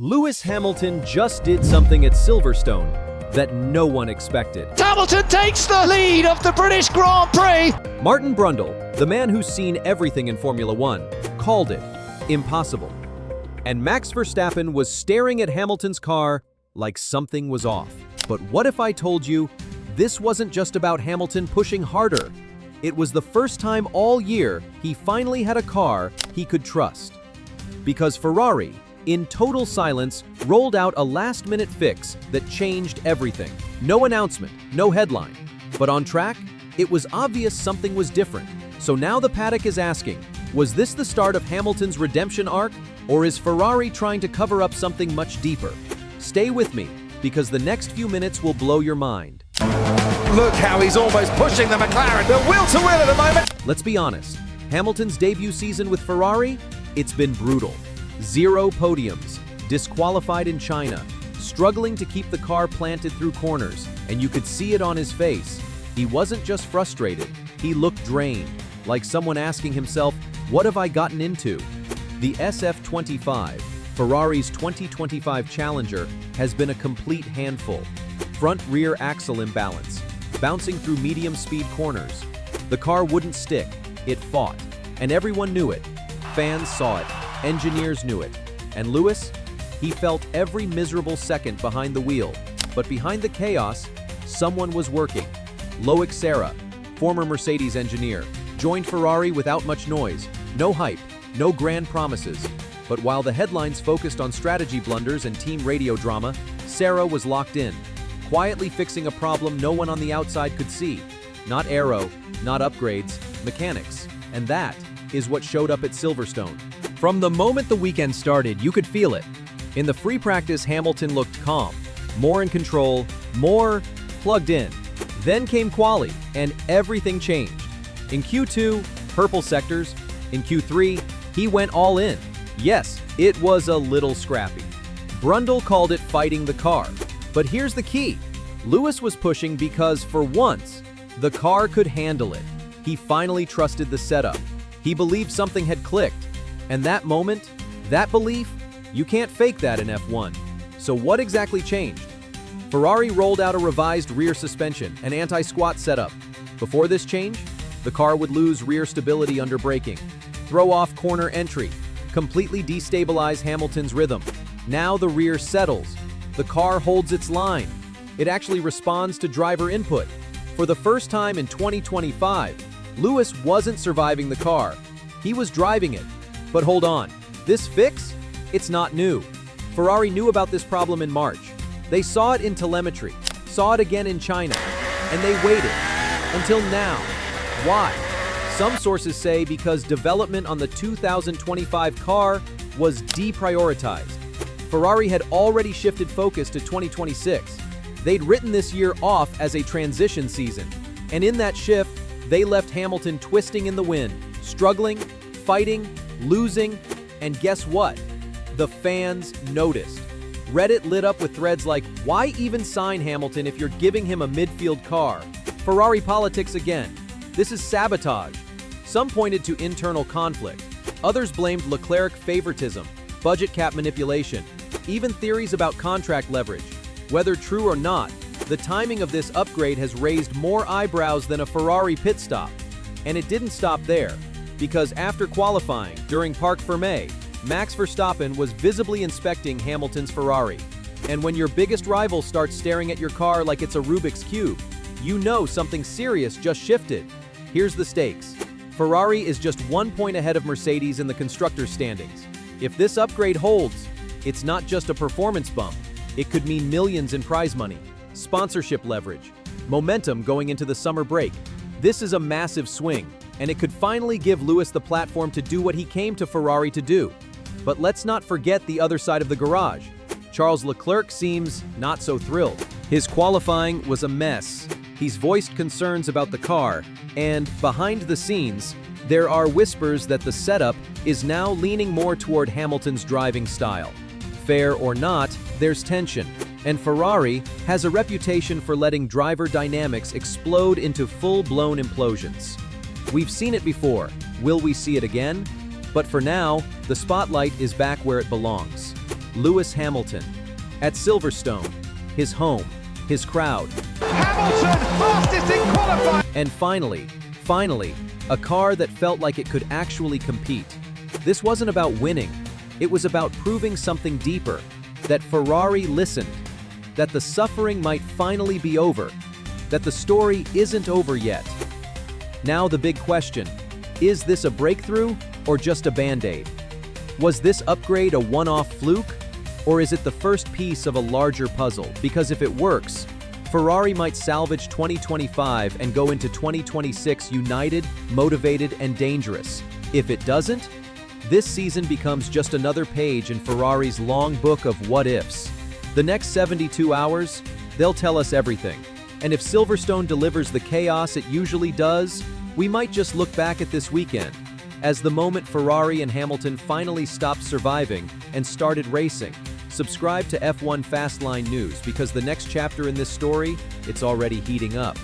Lewis Hamilton just did something at Silverstone that no one expected. Hamilton takes the lead of the British Grand Prix. Martin Brundle, the man who's seen everything in Formula One, called it impossible. And Max Verstappen was staring at Hamilton's car like something was off. But what if I told you this wasn't just about Hamilton pushing harder? It was the first time all year he finally had a car he could trust. Because Ferrari, in total silence, rolled out a last-minute fix that changed everything. No announcement, no headline. But on track, it was obvious something was different. So now the paddock is asking, was this the start of Hamilton's redemption arc, or is Ferrari trying to cover up something much deeper? Stay with me, because the next few minutes will blow your mind. Look how he's almost pushing the McLaren. The will to win at the moment. Let's be honest, Hamilton's debut season with Ferrari, it's been brutal. 0 podiums, disqualified in China, struggling to keep the car planted through corners, and you could see it on his face. He wasn't just frustrated, he looked drained, like someone asking himself, what have I gotten into? The SF25, Ferrari's 2025 Challenger, has been a complete handful. Front-rear axle imbalance, bouncing through medium-speed corners. The car wouldn't stick, it fought, and everyone knew it. Fans saw it, engineers knew it. And Lewis? He felt every miserable second behind the wheel. But behind the chaos, someone was working. Loic Serra, former Mercedes engineer, joined Ferrari without much noise. No hype, no grand promises. But while the headlines focused on strategy blunders and team radio drama, Serra was locked in, quietly fixing a problem no one on the outside could see. Not aero, not upgrades, mechanics. And that is what showed up at Silverstone. From the moment the weekend started, you could feel it. In the free practice, Hamilton looked calm, more in control, more plugged in. Then came quali, and everything changed. In Q2, purple sectors. In Q3, he went all in. Yes, it was a little scrappy. Brundle called it fighting the car. But here's the key. Lewis was pushing because, for once, the car could handle it. He finally trusted the setup. He believed something had clicked. And that moment, that belief, you can't fake that in F1. So what exactly changed? Ferrari rolled out a revised rear suspension, an anti-squat setup. Before this change, the car would lose rear stability under braking, throw off corner entry, completely destabilize Hamilton's rhythm. Now the rear settles. The car holds its line. It actually responds to driver input. For the first time in 2025, Lewis wasn't surviving the car. He was driving it. But hold on, this fix? It's not new. Ferrari knew about this problem in March. They saw it in telemetry, saw it again in China, and they waited until now. Why? Some sources say because development on the 2025 car was deprioritized. Ferrari had already shifted focus to 2026. They'd written this year off as a transition season, and in that shift, they left Hamilton twisting in the wind, struggling, fighting, losing, and guess what? The fans noticed. Reddit lit up with threads like, why even sign Hamilton if you're giving him a midfield car? Ferrari politics again. This is sabotage. Some pointed to internal conflict. Others blamed Leclerc favoritism, budget cap manipulation, even theories about contract leverage. Whether true or not, the timing of this upgrade has raised more eyebrows than a Ferrari pit stop. And it didn't stop there. Because after qualifying, during Parc Fermé, Max Verstappen was visibly inspecting Hamilton's Ferrari. And when your biggest rival starts staring at your car like it's a Rubik's Cube, you know something serious just shifted. Here's the stakes. Ferrari is just 1 point ahead of Mercedes in the constructors' standings. If this upgrade holds, it's not just a performance bump. It could mean millions in prize money, sponsorship leverage, momentum going into the summer break. This is a massive swing, and it could finally give Lewis the platform to do what he came to Ferrari to do. But let's not forget the other side of the garage. Charles Leclerc seems not so thrilled. His qualifying was a mess. He's voiced concerns about the car, and behind the scenes, there are whispers that the setup is now leaning more toward Hamilton's driving style. Fair or not, there's tension, and Ferrari has a reputation for letting driver dynamics explode into full-blown implosions. We've seen it before. Will we see it again? But for now, the spotlight is back where it belongs. Lewis Hamilton. At Silverstone, his home, his crowd. Hamilton, fastest in qualifying. And finally, a car that felt like it could actually compete. This wasn't about winning, it was about proving something deeper, that Ferrari listened, that the suffering might finally be over, that the story isn't over yet. Now the big question, is this a breakthrough or just a band-aid? Was this upgrade a one-off fluke? Or is it the first piece of a larger puzzle? Because if it works, Ferrari might salvage 2025 and go into 2026 united, motivated, and dangerous. If it doesn't, this season becomes just another page in Ferrari's long book of what-ifs. The next 72 hours, they'll tell us everything. And if Silverstone delivers the chaos it usually does, we might just look back at this weekend as the moment Ferrari and Hamilton finally stopped surviving and started racing. Subscribe to F1 Fastline News because the next chapter in this story, it's already heating up.